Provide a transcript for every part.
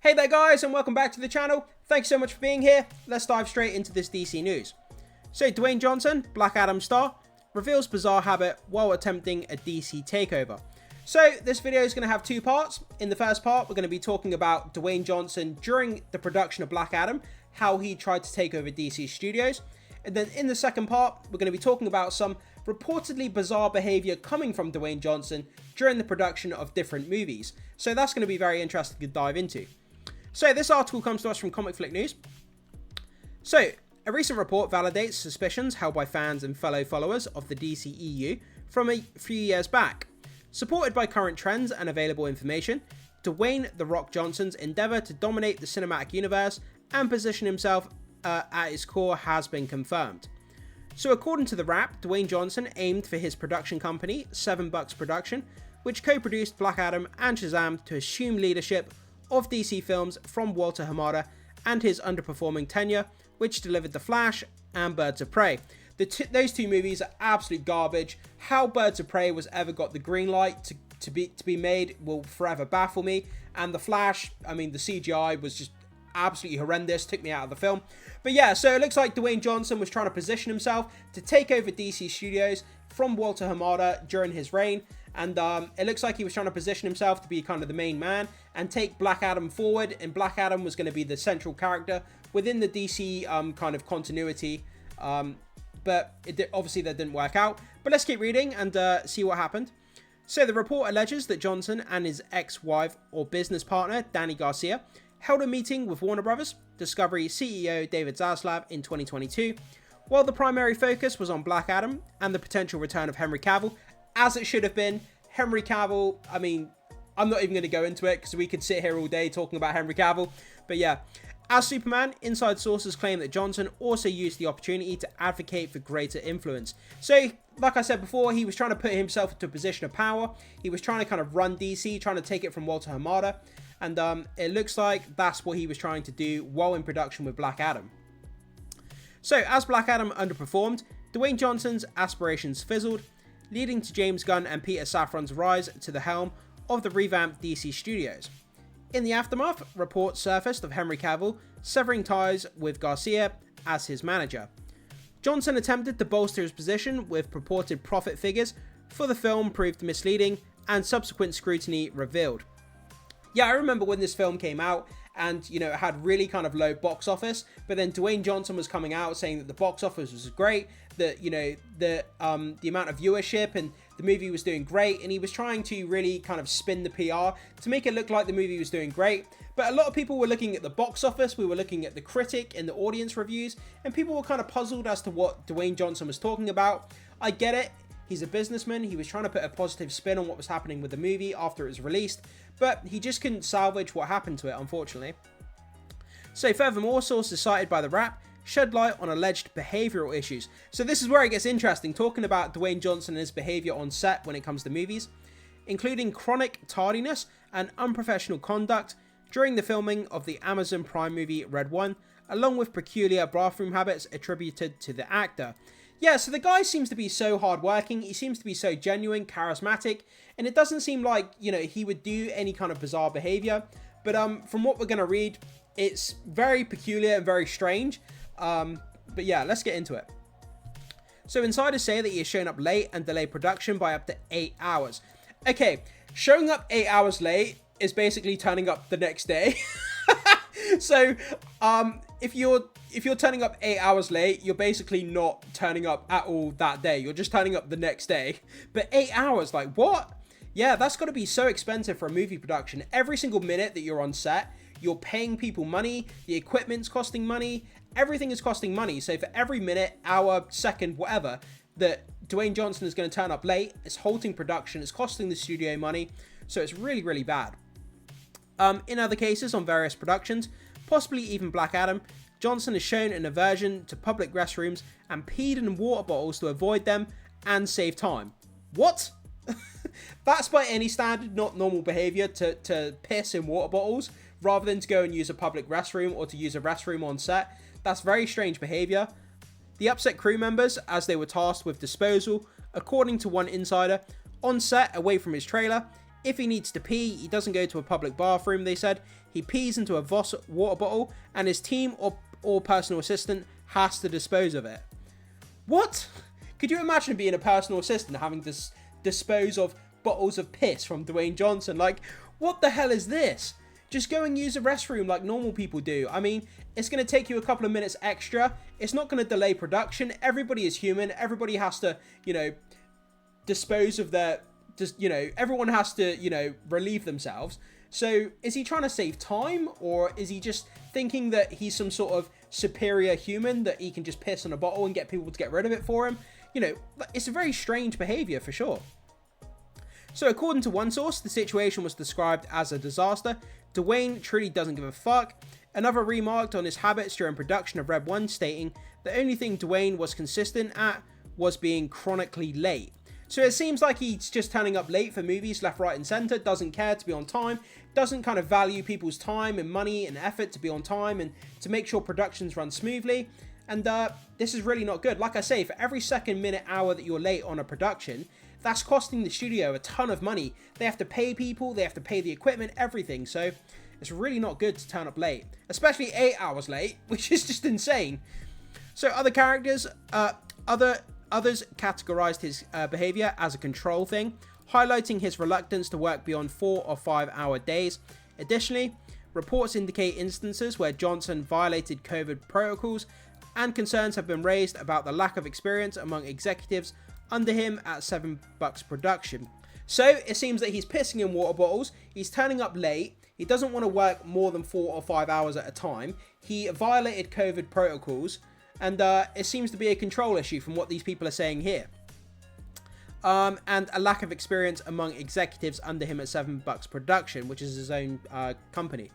Hey there guys, and welcome back to the channel. Thanks so much for being here. Let's dive straight into this DC news. So Dwayne Johnson, Black Adam star, reveals bizarre habit while attempting a DC takeover. So this video is going to have two parts. In the first part, we're going to be talking about Dwayne Johnson during the production of Black Adam, how he tried to take over DC Studios. And then in the second part, we're going to be talking about some reportedly bizarre behavior coming from Dwayne Johnson during the production of different movies. So that's going to be very interesting to dive into. So this article comes to us from Comic Flick News. So a recent report validates suspicions held by fans and fellow followers of the DCEU from a few years back. Supported by current trends and available information, Dwayne "The Rock" Johnson's endeavor to dominate the cinematic universe and position himself at its core has been confirmed. So according to the Wrap, Dwayne Johnson aimed for his production company, 7 Bucks Production, which co-produced Black Adam and Shazam, to assume leadership of DC films from Walter Hamada and his underperforming tenure, which delivered The Flash and Birds of Prey. Those two movies are absolute garbage. How Birds of Prey was ever got the green light to be made will forever baffle me. And The Flash, I mean, the CGI was just absolutely horrendous, took me out of the film. But yeah, so it looks like Dwayne Johnson was trying to position himself to take over DC Studios from Walter Hamada during his reign. And it looks like he was trying to position himself to be kind of the main man and take Black Adam forward. And Black Adam was going to be the central character within the DC kind of continuity. But obviously that didn't work out. But let's keep reading and see what happened. So the report alleges that Johnson and his ex-wife or business partner, Dany Garcia, held a meeting with Warner Brothers, Discovery CEO David Zaslav in 2022, while the primary focus was on Black Adam and the potential return of Henry Cavill, as it should have been. Henry Cavill, I mean, I'm not even going to go into it because we could sit here all day talking about Henry Cavill. But yeah, as Superman, inside sources claim that Johnson also used the opportunity to advocate for greater influence. So, like I said before, he was trying to put himself into a position of power. He was trying to kind of run DC, trying to take it from Walter Hamada. And it looks like that's what he was trying to do while in production with Black Adam. So, as Black Adam underperformed, Dwayne Johnson's aspirations fizzled, leading to James Gunn and Peter Safran's rise to the helm of the revamped DC Studios. In the aftermath, reports surfaced of Henry Cavill severing ties with Garcia as his manager. Johnson attempted to bolster his position with purported profit figures for the film proved misleading and subsequent scrutiny revealed. Yeah, I remember when this film came out and, you know, it had really kind of low box office, but then Dwayne Johnson was coming out saying that the box office was great, that, you know, the amount of viewership and the movie was doing great, and he was trying to really kind of spin the PR to make it look like the movie was doing great. But a lot of people were looking at the box office, we were looking at the critic and the audience reviews, and people were kind of puzzled as to what Dwayne Johnson was talking about. I get it. He's a businessman. He was trying to put a positive spin on what was happening with the movie after it was released, but he just couldn't salvage what happened to it, unfortunately. So furthermore, sources cited by the Wrap shed light on alleged behavioural issues. So this is where it gets interesting, talking about Dwayne Johnson and his behaviour on set when it comes to movies, including chronic tardiness and unprofessional conduct during the filming of the Amazon Prime movie Red One, along with peculiar bathroom habits attributed to the actor. Yeah, so the guy seems to be so hardworking, he seems to be so genuine, charismatic, and it doesn't seem like, you know, he would do any kind of bizarre behaviour. But from what we're going to read, it's very peculiar and very strange. But yeah, let's get into it. So insiders say that he has shown up late and delayed production by up to 8 hours. Okay, showing up 8 hours late is basically turning up the next day. So, if you're turning up 8 hours late, you're basically not turning up at all that day. You're just turning up the next day. But 8 hours, like what? Yeah, that's got to be so expensive for a movie production. Every single minute that you're on set, you're paying people money, the equipment's costing money, everything is costing money. So for every minute, hour, second, whatever, that Dwayne Johnson is going to turn up late, it's halting production, it's costing the studio money. So it's really, really bad. In other cases, on various productions, possibly even Black Adam, Johnson has shown an aversion to public restrooms and peed in water bottles to avoid them and save time. What? That's by any standard not normal behaviour to piss in water bottles rather than to go and use a public restroom or to use a restroom on set. That's very strange behaviour. The upset crew members, as they were tasked with disposal, according to one insider, on set away from his trailer, If he needs to pee, he doesn't go to a public bathroom, they said. He pees into a Voss water bottle, and his team or personal assistant has to dispose of it. What? Could you imagine being a personal assistant having to dispose of bottles of piss from Dwayne Johnson? Like, what the hell is this? Just go and use a restroom like normal people do. I mean, it's going to take you a couple of minutes extra. It's not going to delay production. Everybody is human. Everybody has to, dispose of their... everyone has to, relieve themselves. So, is he trying to save time? Or is he just thinking that he's some sort of superior human that he can just piss on a bottle and get people to get rid of it for him? It's a very strange behavior for sure. So according to one source, the situation was described as a disaster. Dwayne truly doesn't give a fuck. Another remarked on his habits during production of Red 1, stating the only thing Dwayne was consistent at was being chronically late. So it seems like he's just turning up late for movies left, right and centre, doesn't care to be on time, doesn't kind of value people's time and money and effort to be on time and to make sure productions run smoothly. And this is really not good. Like I say, for every second, minute, hour that you're late on a production, that's costing the studio a ton of money. They have to pay people, they have to pay the equipment, everything. So it's really not good to turn up late, especially 8 hours late, which is just insane. So other characters, others categorized his behavior as a control thing, highlighting his reluctance to work beyond 4 or 5 hour days. Additionally, reports indicate instances where Johnson violated COVID protocols, and concerns have been raised about the lack of experience among executives under him at 7 Bucks production. So it seems that he's pissing in water bottles, he's turning up late, he doesn't want to work more than 4 or 5 hours at a time, he violated COVID protocols, and it seems to be a control issue from what these people are saying here. And a lack of experience among executives under him at 7 Bucks production, which is his own company.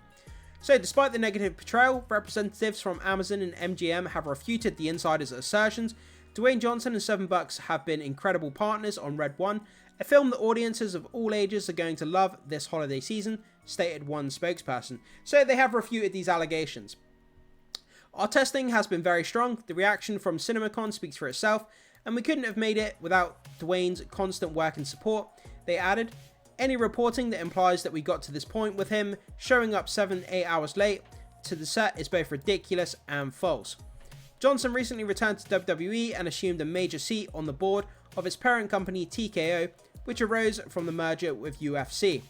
So despite the negative portrayal, representatives from Amazon and MGM have refuted the insider's assertions. Dwayne Johnson and 7 Bucks have been incredible partners on Red 1, a film that audiences of all ages are going to love this holiday season, stated one spokesperson. So they have refuted these allegations. Our testing has been very strong, the reaction from CinemaCon speaks for itself, and we couldn't have made it without Dwayne's constant work and support. They added, any reporting that implies that we got to this point with him showing up 7-8 hours late to the set is both ridiculous and false. Johnson recently returned to WWE and assumed a major seat on the board of its parent company TKO, which arose from the merger with UFC.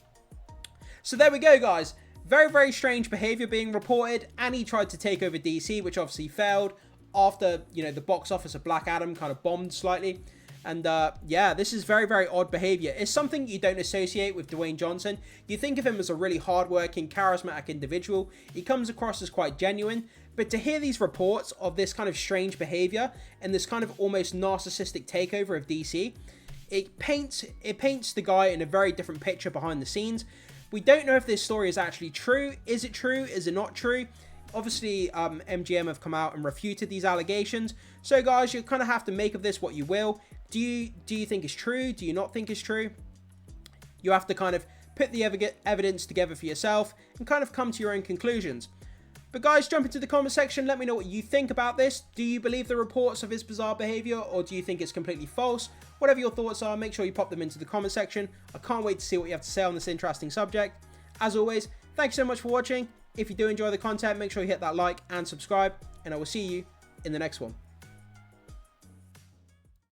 So there we go, guys. Very, very strange behavior being reported, and he tried to take over DC, which obviously failed after, the box office of Black Adam kind of bombed slightly. And yeah, this is very, very odd behavior. It's something you don't associate with Dwayne Johnson. You think of him as a really hardworking, charismatic individual. He comes across as quite genuine. But to hear these reports of this kind of strange behavior and this kind of almost narcissistic takeover of DC, it paints the guy in a very different picture behind the scenes. We don't know if this story is actually true. Is it true? Is it not true? Obviously, MGM have come out and refuted these allegations. So, guys, you kind of have to make of this what you will. Do you think it's true? Do you not think it's true? You have to kind of put the evidence together for yourself and kind of come to your own conclusions. But guys, jump into the comment section. Let me know what you think about this. Do you believe the reports of his bizarre behavior, or do you think it's completely false? Whatever your thoughts are, make sure you pop them into the comment section. I can't wait to see what you have to say on this interesting subject. As always, thanks so much for watching. If you do enjoy the content, make sure you hit that like and subscribe, and I will see you in the next one.